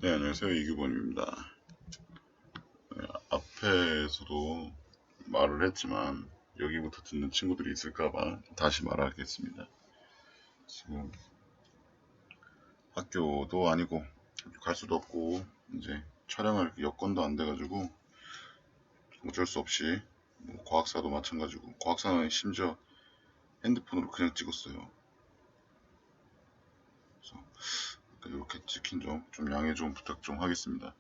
네, 안녕하세요. 이규범입니다. 네, 앞에서도 말을 했지만 여기부터 듣는 친구들이 있을까봐 다시 말하겠습니다. 지금 학교도 아니고 갈 수도 없고 이제 촬영할 여건도 안 돼가지고 어쩔 수 없이 뭐 과학사도 마찬가지고 과학사는 심지어 핸드폰으로 그냥 찍었어요. 그래서 이렇게 찍힌 점 좀 양해 좀 부탁 좀 하겠습니다.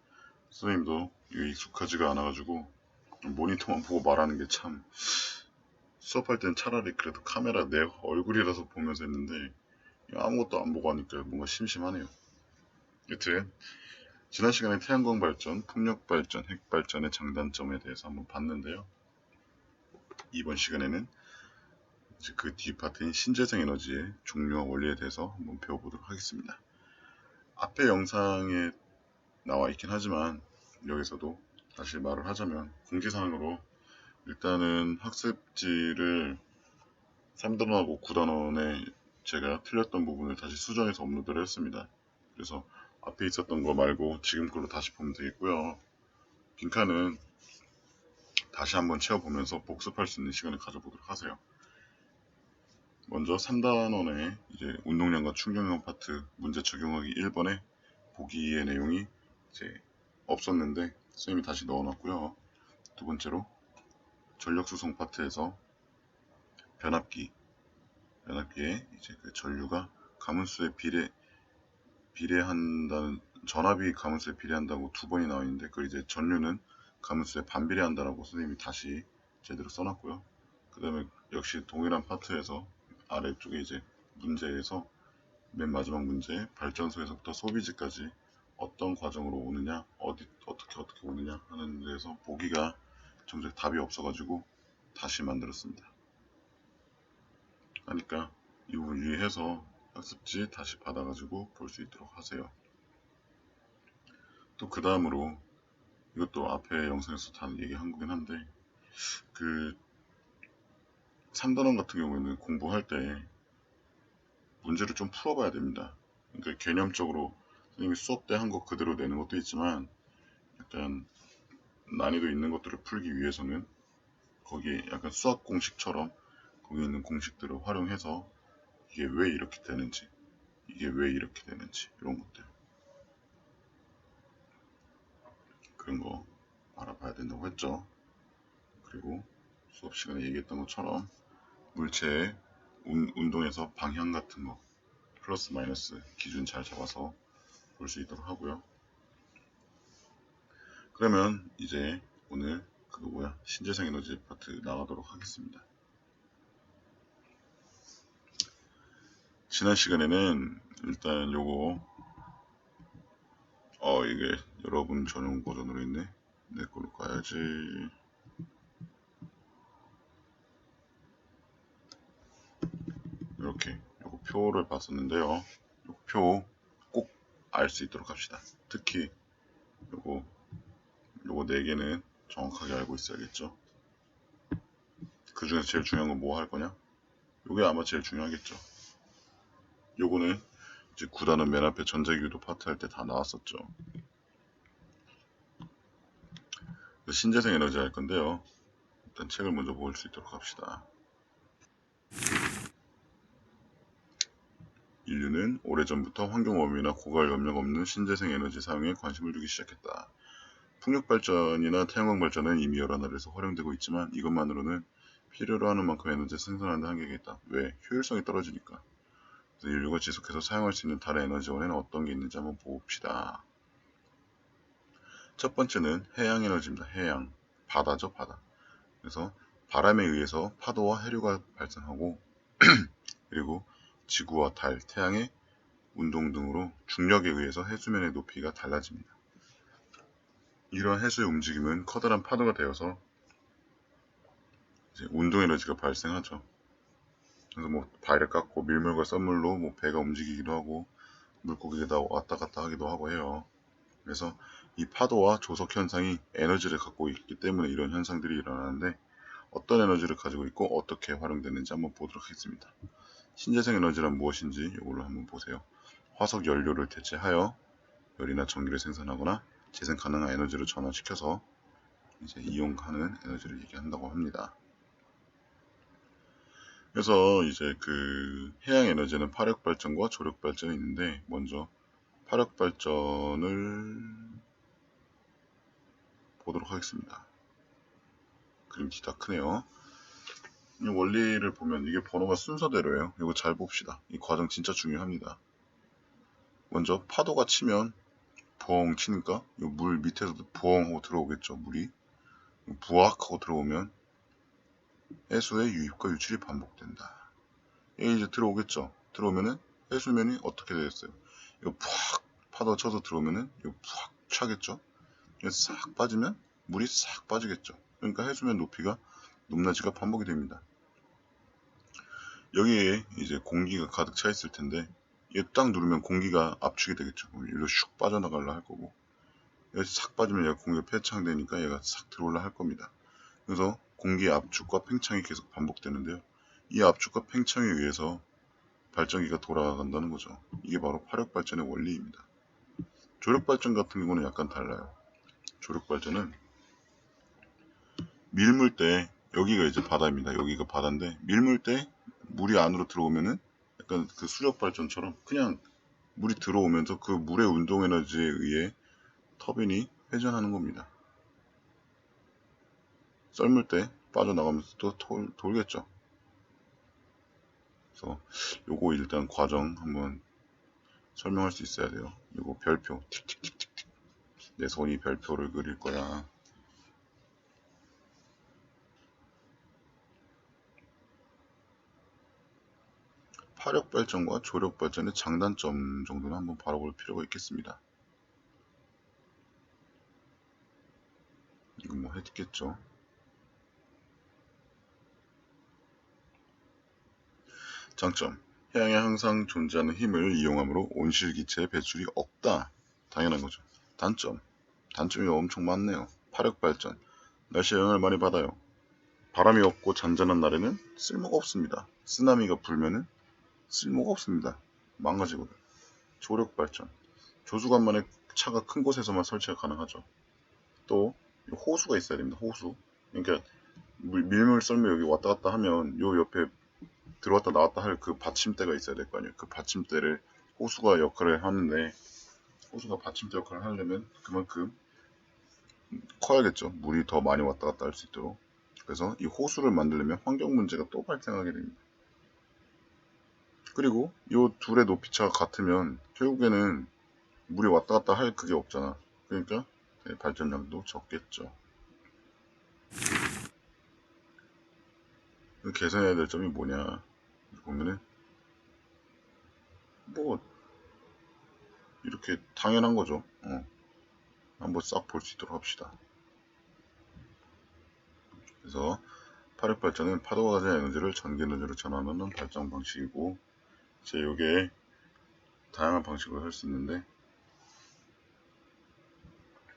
선생님도 이게 익숙하지가 않아가지고 모니터만 보고 말하는 게 참 수업할 땐 차라리 그래도 카메라 내 얼굴이라서 보면서 했는데 아무것도 안 보고 하니까 뭔가 심심하네요. 여튼 지난 시간에 태양광 발전, 풍력 발전, 핵 발전의 장단점에 대해서 한번 봤는데요. 이번 시간에는 이제 그 뒷파트인 신재생 에너지의 종류와 원리에 대해서 한번 배워보도록 하겠습니다. 앞에 영상에 나와 있긴 하지만 여기서도 다시 말을 하자면 공지사항으로 일단은 학습지를 3단원하고 9단원에 제가 틀렸던 부분을 다시 수정해서 업로드를 했습니다. 그래서 앞에 있었던 거 말고 지금 걸로 다시 보면 되겠고요. 빈칸은 다시 한번 채워보면서 복습할 수 있는 시간을 가져보도록 하세요. 먼저 3단원의 이제 운동량과 충격량 파트 문제 적용하기 1번에 보기의 내용이 이제 없었는데 선생님이 다시 넣어놨고요. 두 번째로 전력 수송 파트에서 변압기에 이제 그 전류가 가문수에 비례한다는 전압이 가문수에 비례한다고 두 번이 나와 있는데 그 이제 전류는 가문수에 반비례한다라고 선생님이 다시 제대로 써놨고요. 그 다음에 역시 동일한 파트에서 아래쪽에 이제 문제에서 맨 마지막 문제 발전소에서부터 소비지까지 어떤 과정으로 오느냐 어떻게 오느냐 하는 데에서 보기가 정작 답이 없어가지고 다시 만들었습니다. 그러니까 이 부분 유의해서 학습지 다시 받아가지고 볼 수 있도록 하세요. 또 그 다음으로 이것도 앞에 영상에서 다 얘기한 거긴 한데 그 3단원 같은 경우에는 공부할 때 문제를 좀 풀어봐야 됩니다. 그러니까 개념적으로 선생님이 수업 때 한 거 그대로 내는 것도 있지만 약간 난이도 있는 것들을 풀기 위해서는 거기에 약간 수학 공식처럼 거기 있는 공식들을 활용해서 이게 왜 이렇게 되는지 이런 것들 그런 거 알아봐야 된다고 했죠. 그리고 수업 시간에 얘기했던 것처럼 물체의 운동에서 방향 같은 거 플러스 마이너스 기준 잘 잡아서 볼 수 있도록 하고요. 그러면 이제 오늘 신재생 에너지 파트 나가도록 하겠습니다. 지난 시간에는 일단 요거 이게 여러분 전용 버전으로 있네. 내 걸로 가야지. 이렇게 요거 표를 봤었는데요. 요거 표 꼭 알 수 있도록 합시다. 특히 요거 4개는 정확하게 알고 있어야겠죠. 그 중에서 제일 중요한 건 뭐 할 거냐? 요게 아마 제일 중요하겠죠. 요거는 이제 9단원 맨 앞에 전자기유도 파트 할 때 다 나왔었죠. 신재생 에너지 할 건데요. 일단 책을 먼저 볼 수 있도록 합시다. 인류는 오래전부터 환경오염이나 고갈 염력 없는 신재생 에너지 사용에 관심을 두기 시작했다. 풍력 발전이나 태양광 발전은 이미 여러 나라에서 활용되고 있지만 이것만으로는 필요로 하는 만큼 에너지를 생산하는 데 한계가 있다. 왜? 효율성이 떨어지니까. 그래서 인류가 지속해서 사용할 수 있는 다른 에너지원에는 어떤 게 있는지 한번 봅시다. 첫 번째는 해양 에너지입니다. 해양. 바다죠, 바다. 그래서 바람에 의해서 파도와 해류가 발생하고 그리고 지구와 달, 태양의 운동 등으로 중력에 의해서 해수면의 높이가 달라집니다. 이러한 해수의 움직임은 커다란 파도가 되어서 이제 운동 에너지가 발생하죠. 그래서 뭐 발을 깎고 밀물과 썰물로 뭐 배가 움직이기도 하고 물고기가 왔다 갔다 하기도 하고 해요. 그래서 이 파도와 조석 현상이 에너지를 갖고 있기 때문에 이런 현상들이 일어나는데 어떤 에너지를 가지고 있고 어떻게 활용되는지 한번 보도록 하겠습니다. 신재생 에너지란 무엇인지 이걸로 한번 보세요. 화석 연료를 대체하여 열이나 전기를 생산하거나 재생 가능한 에너지로 전환시켜서 이제 이용하는 에너지를 얘기한다고 합니다. 그래서 이제 그 해양 에너지는 파력 발전과 조력 발전이 있는데, 먼저 파력 발전을 보도록 하겠습니다. 그림 기타 크네요. 이 원리를 보면 이게 번호가 순서대로예요. 이거 잘 봅시다. 이 과정 진짜 중요합니다. 먼저 파도가 치면 부엉 치니까 이 물 밑에서도 부엉 하고 들어오겠죠. 물이 부악 하고 들어오면 해수의 유입과 유출이 반복된다. 이게 이제 들어오겠죠. 들어오면은 해수면이 어떻게 되겠어요? 이거 푹 파도 쳐서 들어오면은 이거 푹 차겠죠. 싹 빠지면 물이 싹 빠지겠죠. 그러니까 해수면 높이가 높낮이가 반복이 됩니다. 여기에 이제 공기가 가득 차 있을 텐데, 얘 딱 누르면 공기가 압축이 되겠죠. 이리로 슉 빠져나가려 할 거고, 여기 싹 빠지면 얘가 공기가 팽창되니까 얘가 싹 들어올라 할 겁니다. 그래서 공기의 압축과 팽창이 계속 반복되는데요. 이 압축과 팽창에 의해서 발전기가 돌아간다는 거죠. 이게 바로 파력발전의 원리입니다. 조력발전 같은 경우는 약간 달라요. 조력발전은 밀물 때, 여기가 이제 바다입니다. 여기가 바다인데, 밀물 때 물이 안으로 들어오면은 약간 그 수력발전처럼 그냥 물이 들어오면서 그 물의 운동 에너지에 의해 터빈이 회전하는 겁니다. 썰물 때 빠져나가면서 또 돌겠죠. 그래서 요거 일단 과정 한번 설명할 수 있어야 돼요. 요거 별표 틱틱틱틱틱, 내 손이 별표를 그릴 거야. 파력 발전과 조력 발전의 장단점 정도는 한번 바라볼 필요가 있겠습니다. 이거 뭐 했겠죠. 장점, 해양에 항상 존재하는 힘을 이용하므로 온실기체의 배출이 없다. 당연한 거죠. 단점, 단점이 엄청 많네요. 파력 발전, 날씨에 영향을 많이 받아요. 바람이 없고 잔잔한 날에는 쓸모가 없습니다. 쓰나미가 불면은 쓸모가 없습니다. 망가지거든. 조력 발전, 조수관만의 차가 큰 곳에서만 설치가 가능하죠. 또 호수가 있어야 됩니다. 호수. 그러니까 밀물 썰물 여기 왔다 갔다 하면 요 옆에 들어왔다 나왔다 할 그 받침대가 있어야 될 거 아니에요. 그 받침대를 호수가 역할을 하는데, 호수가 받침대 역할을 하려면 그만큼 커야겠죠. 물이 더 많이 왔다 갔다 할 수 있도록. 그래서 이 호수를 만들려면 환경 문제가 또 발생하게 됩니다. 그리고 이 둘의 높이차가 같으면 결국에는 물이 왔다 갔다 할 그게 없잖아. 그러니까 발전량도 적겠죠. 개선해야 될 점이 뭐냐 보면은 뭐 이렇게 당연한 거죠. 한번 싹 볼 수 있도록 합시다. 그래서 파력 발전은 파도가 가진 에너지를 전기 에너지로 전환하는 발전 방식이고, 이제 이게 다양한 방식으로 할 수 있는데,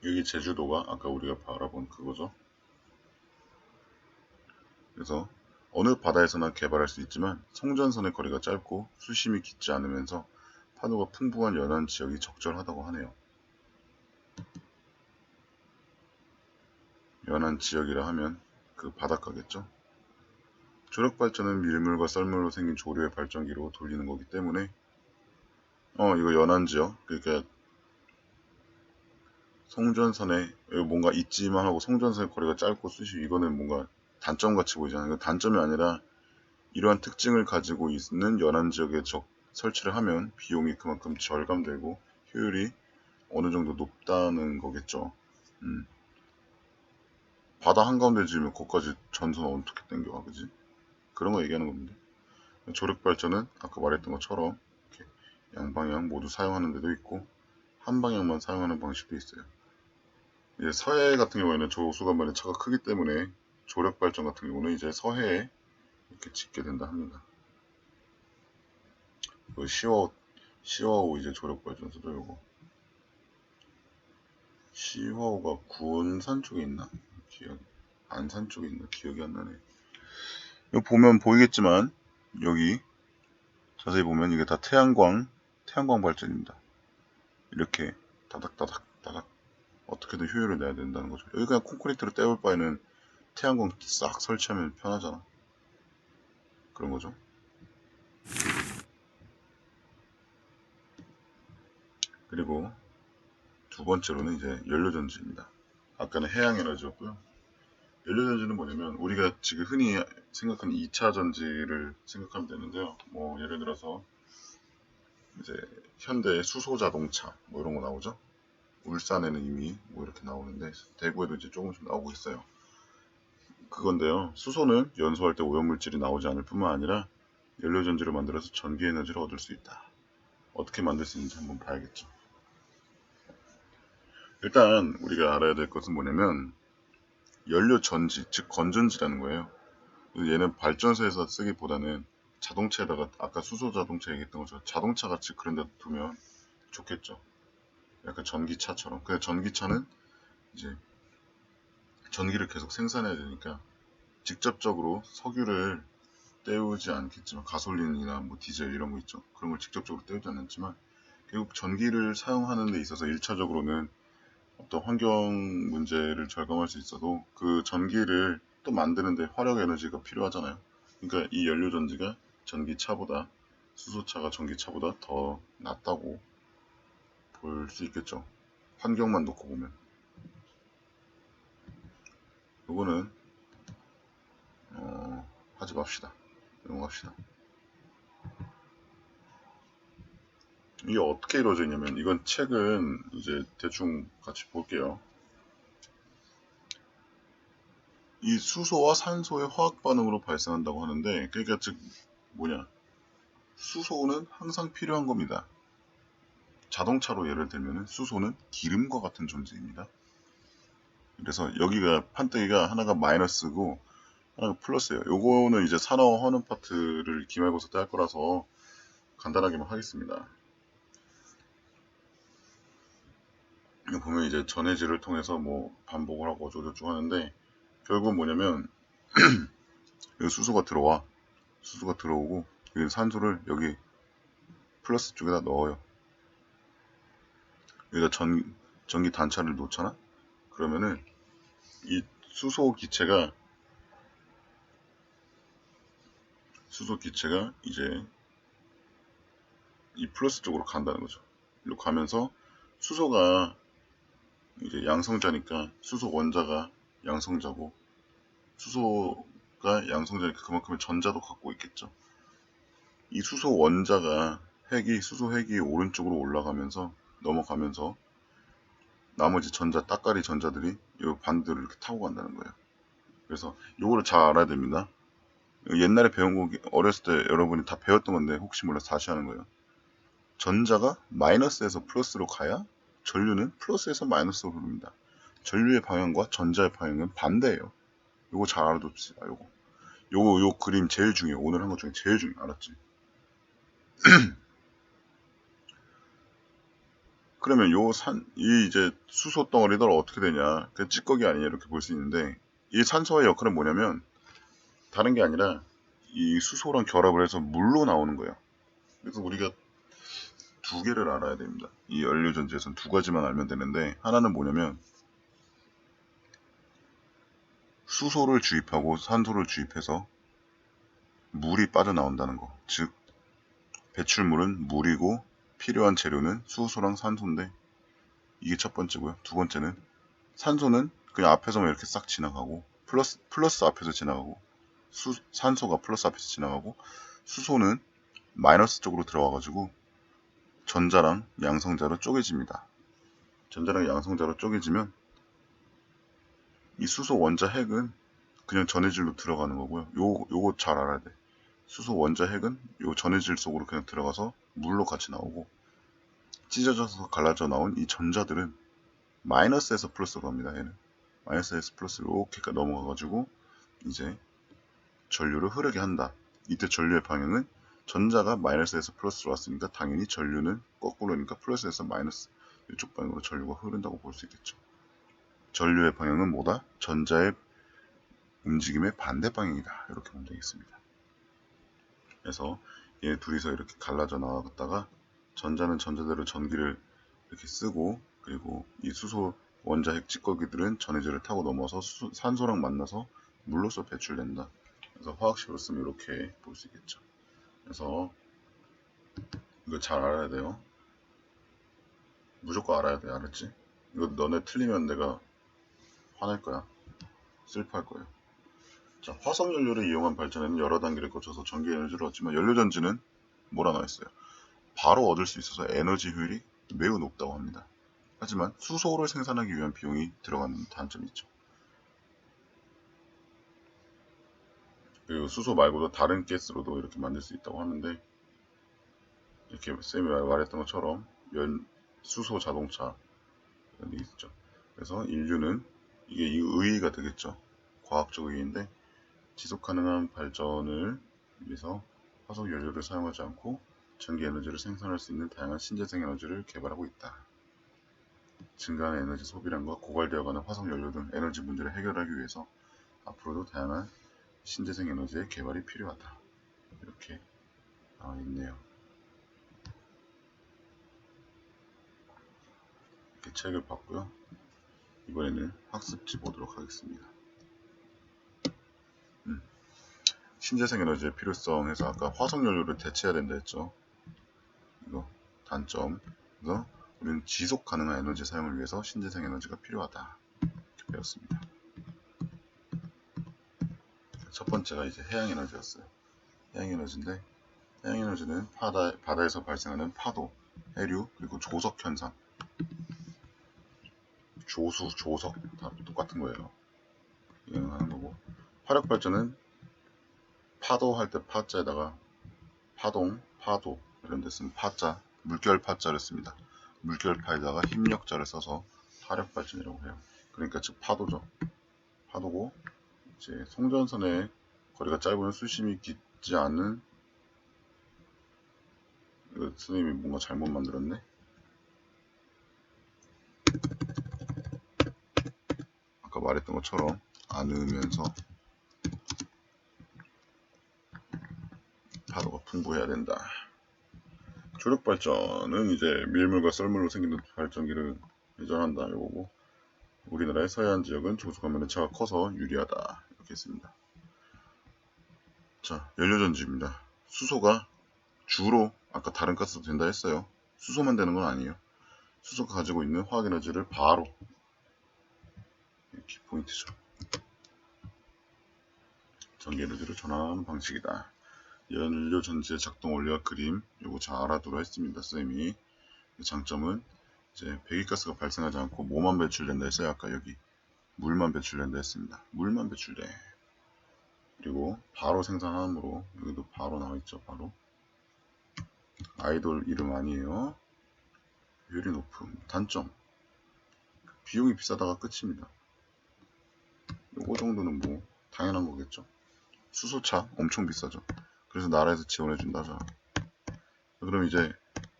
여기 제주도가 아까 우리가 바라본 그거죠. 그래서 어느 바다에서나 개발할 수 있지만 송전선의 거리가 짧고 수심이 깊지 않으면서 파도가 풍부한 연안 지역이 적절하다고 하네요. 연안 지역이라 하면 그 바닷가겠죠. 조력 발전은 밀물과 썰물로 생긴 조류의 발전기로 돌리는 거기 때문에 이거 연안 지역, 그러니까 송전선에 뭔가 있지만 하고 송전선의 거리가 짧고 수심, 이거는 뭔가 단점 같이 보이잖아요. 이거 단점이 아니라 이러한 특징을 가지고 있는 연안 지역에 설치를 하면 비용이 그만큼 절감되고 효율이 어느 정도 높다는 거겠죠. 바다 한가운데 지으면 거기까지 전선 어떻게 땡겨와, 그지? 그런 거 얘기하는 겁니다. 조력 발전은 아까 말했던 것처럼 이렇게 양방향 모두 사용하는 데도 있고 한 방향만 사용하는 방식도 있어요. 이제 서해 같은 경우에는 조수관만의 차가 크기 때문에 조력 발전 같은 경우는 이제 서해에 이렇게 짓게 된다 합니다. 시화호 이제 조력 발전소도 요거. 시화호가 군산 쪽에 있나? 안산 쪽에 있나? 기억이 안 나네. 여기 보면 보이겠지만 여기 자세히 보면 이게 다 태양광 발전입니다. 이렇게 다닥다닥 어떻게든 효율을 내야 된다는 거죠. 여기 그냥 콘크리트로 때울 바에는 태양광 싹 설치하면 편하잖아. 그런 거죠. 그리고 두 번째로는 이제 연료전지입니다. 아까는 해양에너지였고요. 연료전지는 뭐냐면 우리가 지금 흔히 생각하는 2차 전지를 생각하면 되는데요. 뭐 예를 들어서 이제 현대의 수소자동차 뭐 이런 거 나오죠. 울산에는 이미 뭐 이렇게 나오는데 대구에도 이제 조금씩 나오고 있어요. 그건데요. 수소는 연소할 때 오염물질이 나오지 않을 뿐만 아니라 연료전지를 만들어서 전기에너지를 얻을 수 있다. 어떻게 만들 수 있는지 한번 봐야겠죠. 일단 우리가 알아야 될 것은 뭐냐면 연료전지, 즉 건전지라는 거예요. 얘는 발전소에서 쓰기보다는 자동차에다가 아까 수소 자동차 얘기했던 것처럼 자동차 같이 그런 데 두면 좋겠죠. 약간 전기차처럼. 근데 전기차는 이제 전기를 계속 생산해야 되니까 직접적으로 석유를 때우지 않겠지만 가솔린이나 뭐 디젤 이런 거 있죠. 그런 걸 직접적으로 때우지 않았지만 결국 전기를 사용하는 데 있어서 1차적으로는 어떤 환경 문제를 절감할 수 있어도 그 전기를 또 만드는데 화력 에너지가 필요하잖아요. 그러니까 이 연료 전지가 전기차보다 수소차가 전기차보다 더 낫다고 볼 수 있겠죠. 환경만 놓고 보면. 이거는 하지 맙시다. 넘어갑시다. 이게 어떻게 이루어져 있냐면 이건 책은 이제 대충 같이 볼게요. 이 수소와 산소의 화학 반응으로 발생한다고 하는데 그러니까 즉 뭐냐 수소는 항상 필요한 겁니다. 자동차로 예를 들면 수소는 기름과 같은 존재입니다. 그래서 여기가 판때기가 하나가 마이너스고 하나가 플러스예요. 요거는 이제 산화와 환원 파트를 기말고사 때 할 거라서 간단하게만 하겠습니다. 이거 보면 이제 전해질을 통해서 뭐 반복을 하고 어쩌고저쩌고 하는데 결국은 뭐냐면 여기 수소가 들어오고 여기 산소를 여기 플러스 쪽에다 넣어요. 여기다 전기 단차를 놓잖아? 그러면은 이 수소 기체가 이제 이 플러스 쪽으로 간다는 거죠. 이리로 가면서 수소가 이제 양성자니까 수소 원자가 양성자고 수소가 양성자니까 그만큼의 전자도 갖고 있겠죠. 이 수소 원자가 수소 핵이 오른쪽으로 올라가면서 넘어가면서 나머지 따까리 전자들이 이 반대로 이렇게 타고 간다는 거예요. 그래서 이거를 잘 알아야 됩니다. 옛날에 배운 거 어렸을 때 여러분이 다 배웠던 건데 혹시 몰라서 다시 하는 거예요. 전자가 마이너스에서 플러스로 가야 전류는 플러스에서 마이너스로 흐릅니다. 전류의 방향과 전자의 방향은 반대예요. 요거 잘 알아둡시다. 요 그림 제일 중요해요. 오늘 한 것 중에 제일 중요해. 알았지? 그러면 이 이제 수소 덩어리들 어떻게 되냐? 그 찌꺼기 아니냐 이렇게 볼 수 있는데 이 산소의 역할은 뭐냐면 다른 게 아니라 이 수소랑 결합을 해서 물로 나오는 거예요. 그래서 우리가 두 개를 알아야 됩니다. 이 연료 전지에서는 두 가지만 알면 되는데 하나는 뭐냐면 수소를 주입하고 산소를 주입해서 물이 빠져나온다는 거. 즉 배출물은 물이고 필요한 재료는 수소랑 산소인데 이게 첫 번째고요. 두 번째는 산소는 그냥 앞에서만 이렇게 싹 지나가고 플러스 앞에서 지나가고 산소가 플러스 앞에서 지나가고 수소는 마이너스 쪽으로 들어와가지고 전자랑 양성자로 쪼개집니다. 전자랑 양성자로 쪼개지면 이 수소 원자 핵은 그냥 전해질로 들어가는 거고요. 요거 잘 알아야 돼. 수소 원자 핵은 요 전해질 속으로 그냥 들어가서 물로 같이 나오고 찢어져서 갈라져 나온 이 전자들은 마이너스에서 플러스로 갑니다. 얘는 마이너스에서 플러스로 이렇게 넘어가가지고 이제 전류를 흐르게 한다. 이때 전류의 방향은 전자가 마이너스에서 플러스로 왔으니까 당연히 전류는 거꾸로니까 플러스에서 마이너스 이쪽 방향으로 전류가 흐른다고 볼 수 있겠죠. 전류의 방향은 뭐다? 전자의 움직임의 반대 방향이다. 이렇게 보면 되겠습니다. 그래서 얘 둘이서 이렇게 갈라져 나갔다가 전자는 전자대로 전기를 이렇게 쓰고 그리고 이 수소 원자 핵 찌꺼기들은 전해질을 타고 넘어서 산소랑 만나서 물로서 배출된다. 그래서 화학식으로 쓰면 이렇게 볼 수 있겠죠. 그래서 이거 잘 알아야 돼요. 무조건 알아야 돼. 알았지? 이거 너네 틀리면 내가 화낼 거야. 슬퍼할 거야. 자, 화석 연료를 이용한 발전에는 여러 단계를 거쳐서 전기 에너지를 얻지만 연료전지는 뭐라 나와 있어요? 바로 얻을 수 있어서 에너지 효율이 매우 높다고 합니다. 하지만 수소를 생산하기 위한 비용이 들어가는 단점이 있죠. 그리고 수소 말고도 다른 가스로도 이렇게 만들 수 있다고 하는데, 이렇게 쌤이 말했던 것처럼 수소 자동차 이런 게 있죠. 그래서 인류는 이게 의의가 되겠죠. 과학적 의의인데, 지속 가능한 발전을 위해서 화석 연료를 사용하지 않고 전기 에너지를 생산할 수 있는 다양한 신재생 에너지를 개발하고 있다. 증가하는 에너지 소비량과 고갈되어가는 화석 연료 등 에너지 문제를 해결하기 위해서 앞으로도 다양한 신재생 에너지의 개발이 필요하다. 이렇게 나와 있네요. 이렇게 책을 봤고요. 이번에는 학습지 보도록 하겠습니다. 신재생 에너지의 필요성 해서 아까 화석 연료를 대체해야 된다 했죠. 이거 단점. 그래서 우리는 지속 가능한 에너지 사용을 위해서 신재생 에너지가 필요하다. 이렇게 배웠습니다. 첫 번째가 이제 해양 에너지였어요. 해양 에너지인데, 해양 에너지는 바다에서 발생하는 파도, 해류, 그리고 조석 현상. 조수, 조석 다 똑같은 거예요. 이거는 하는 거고, 화력 발전은 파도 할 때 파자에다가 파동, 파도 이런 데 쓰면 파자, 물결 파자를 씁니다. 물결파에다가 힘력자를 써서 화력 발전이라고 해요. 그러니까 즉 파도죠. 파도고, 이제 송전선의 거리가 짧으면 수심이 깊지 않은, 이거 선생님이 뭔가 잘못 만들었네. 아까 말했던 것처럼 안으면서 파도가 풍부해야 된다. 조력 발전은 이제 밀물과 썰물로 생기는 발전기를 회전한다 이거고, 우리나라의 서해안 지역은 조수관면의 차가 커서 유리하다 이렇게 했습니다. 자, 연료전지입니다. 수소가 주로 아까 다른 가스도 된다 했어요. 수소만 되는 건 아니에요. 수소가 가지고 있는 화학에너지를 바로, 이렇게 포인트죠. 전기에너지로 전환하는 방식이다. 연료전지의 작동 원리와 그림, 요거 잘 알아두라 했습니다. 쌤이. 장점은 이제 배기가스가 발생하지 않고 뭐만 배출된다 했어요. 아까 여기 물만 배출된다 했습니다. 물만 배출돼. 그리고 바로 생산하므로, 여기도 바로 나와있죠. 바로 아이돌 이름 아니에요. 효율이 높음. 단점, 비용이 비싸다가 끝입니다. 요거 정도는 뭐 당연한 거겠죠. 수소차 엄청 비싸죠. 그래서 나라에서 지원해준다 하잖아. 그럼 이제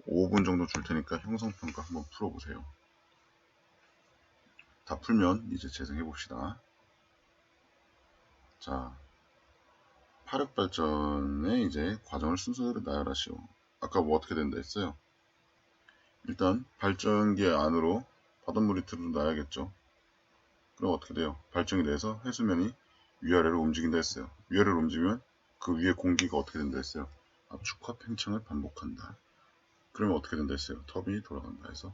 5분 정도 줄 테니까 형성평가 한번 풀어보세요. 다 풀면 이제 재생해 봅시다. 자, 화력발전의 이제 과정을 순서대로 나열하시오. 아까 뭐 어떻게 된다 했어요? 일단 발전기 안으로 바닷물이 들어놔야겠죠. 그럼 어떻게 돼요? 발전기 내에서 해수면이 위아래로 움직인다 했어요. 위아래로 움직이면 그 위에 공기가 어떻게 된다 했어요? 압축과 팽창을 반복한다. 그러면 어떻게 된다 했어요? 터빈이 돌아간다 해서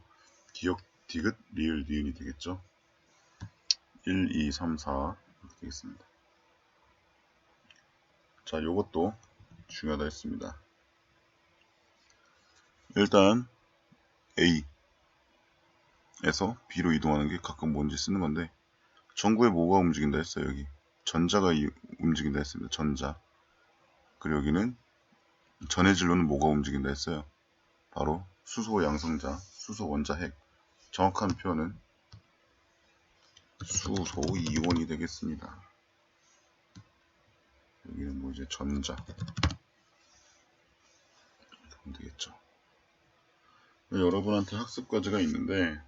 기역, 디귿, 리을, 니은이 되겠죠. 1, 2, 3, 4 이렇게 되겠습니다. 자, 요것도 중요하다 했습니다. 일단 A에서 B로 이동하는 게 가끔 뭔지 쓰는 건데, 전구에 뭐가 움직인다 했어요. 여기 전자가 움직인다 했습니다. 전자. 그리고 여기는 전해질로는 뭐가 움직인다 했어요. 바로 수소 양성자, 수소 원자 핵. 정확한 표현은 수소 이온이 되겠습니다. 여기는 뭐 이제 전자 이렇게 보면 되겠죠. 여러분한테 학습 과제가 있는데,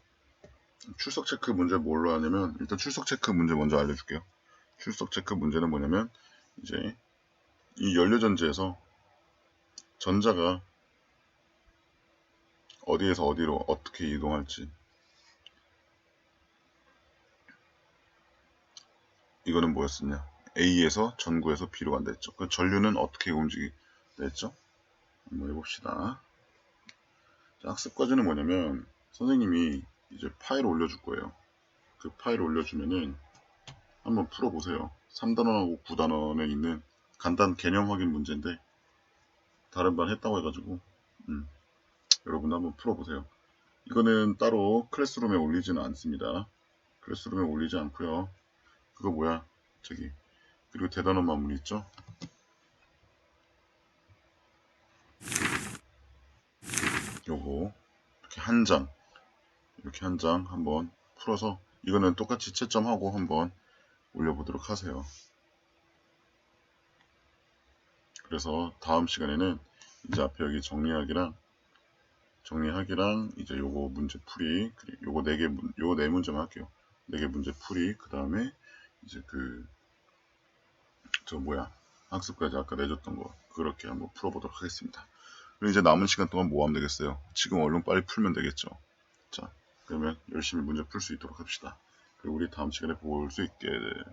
출석 체크 문제 뭘로 하냐면, 일단 출석 체크 문제 먼저 알려줄게요. 출석 체크 문제는 뭐냐면, 이제 이 연료전지에서 전자가 어디에서 어디로 어떻게 이동할지, 이거는 뭐였었냐? A에서 전구에서 B로 간다 했죠. 그 전류는 어떻게 움직이다 했죠? 한번 해봅시다. 자, 학습 과제는 뭐냐면 선생님이 이제 파일을 올려줄 거예요. 그 파일을 올려주면은 한번 풀어보세요. 3단원하고 9단원에 있는 간단 개념 확인 문제인데 다른 반 했다고 해가지고 여러분 한번 풀어보세요. 이거는 따로 클래스룸에 올리지는 않습니다. 클래스룸에 올리지 않고요. 그거 뭐야? 저기 그리고 대단원 마무리 있죠? 요거 이렇게 이렇게 한 장 한번 풀어서 이거는 똑같이 채점하고 한번 올려보도록 하세요. 그래서 다음 시간에는 이제 앞에 여기 정리하기랑 이제 요거 문제 풀이 요거 요거 네 문제만 할게요. 4개 문제 풀이 그 다음에 이제 저 뭐야 학습까지 아까 내줬던 거 그렇게 한번 풀어보도록 하겠습니다. 그리고 이제 남은 시간 동안 뭐 하면 되겠어요? 지금 얼른 빨리 풀면 되겠죠. 자, 그러면 열심히 문제 풀 수 있도록 합시다. 그리고 우리 다음 시간에 볼 수 있게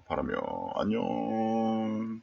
바라며 안녕.